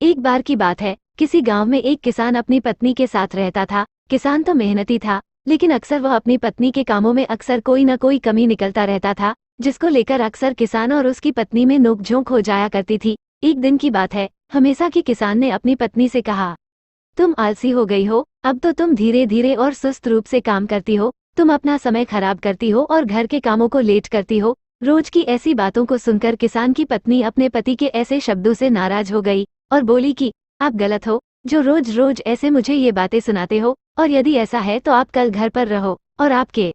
एक बार की बात है, किसी गांव में एक किसान अपनी पत्नी के साथ रहता था। किसान तो मेहनती था, लेकिन अक्सर वह अपनी पत्नी के कामों में अक्सर कोई न कोई कमी निकलता रहता था, जिसको लेकर अक्सर किसान और उसकी पत्नी में नोकझोंक हो जाया करती थी। एक दिन की बात है, हमेशा की किसान ने अपनी पत्नी से कहा, तुम आलसी हो गई हो, अब तो तुम धीरे धीरे और सुस्त रूप से काम करती हो, तुम अपना समय खराब करती हो और घर के कामों को लेट करती हो। रोज की ऐसी बातों को सुनकर किसान की पत्नी अपने पति के ऐसे शब्दों से नाराज हो गई और बोली कि आप गलत हो, जो रोज रोज ऐसे मुझे ये बातें सुनाते हो, और यदि ऐसा है तो आप कल घर पर रहो और आपके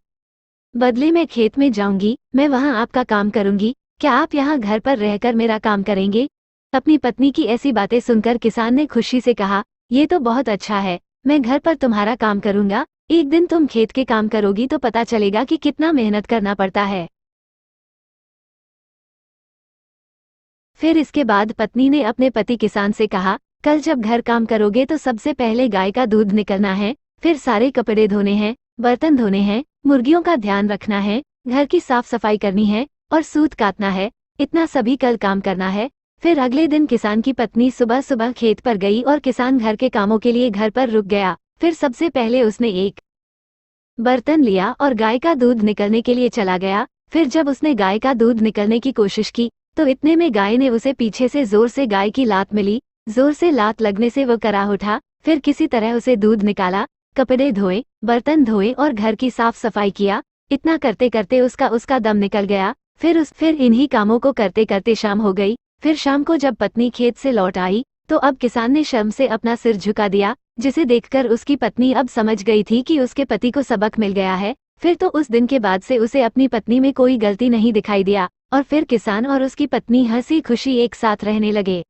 बदले मैं खेत में जाऊंगी, मैं वहां आपका काम करूंगी, क्या आप यहाँ घर पर रहकर मेरा काम करेंगे? अपनी पत्नी की ऐसी बातें सुनकर किसान ने खुशी से कहा, ये तो बहुत अच्छा है, मैं घर पर तुम्हारा काम करूंगा, एक दिन तुम खेत के काम करोगी तो पता चलेगा कि कितना मेहनत करना पड़ता है। फिर इसके बाद पत्नी ने अपने पति किसान से कहा, कल जब घर काम करोगे तो सबसे पहले गाय का दूध निकलना है, फिर सारे कपड़े धोने हैं, बर्तन धोने हैं, मुर्गियों का ध्यान रखना है, घर की साफ सफाई करनी है और सूत काटना है, इतना सभी कल काम करना है। फिर अगले दिन किसान की पत्नी सुबह सुबह खेत पर गई और किसान घर के कामों के लिए घर पर रुक गया। फिर सबसे पहले उसने एक बर्तन लिया और गाय का दूध निकलने के लिए चला गया। फिर जब उसने गाय का दूध निकलने की कोशिश की तो इतने में गाय ने उसे पीछे से जोर से गाय की लात मिली। जोर से लात लगने से वो कराह उठा। फिर किसी तरह उसे दूध निकाला, कपड़े धोए, बर्तन धोए और घर की साफ सफाई किया। इतना करते करते उसका दम निकल गया। फिर इन्हीं कामों को करते करते शाम हो गई। फिर शाम को जब पत्नी खेत से लौट आई तो अब किसान ने शर्म से अपना सिर झुका दिया, जिसे देखकर उसकी पत्नी अब समझ गई थी कि उसके पति को सबक मिल गया है। फिर तो उस दिन के बाद से उसे अपनी पत्नी में कोई गलती नहीं दिखाई दिया और फिर किसान और उसकी पत्नी हंसी खुशी एक साथ रहने लगे।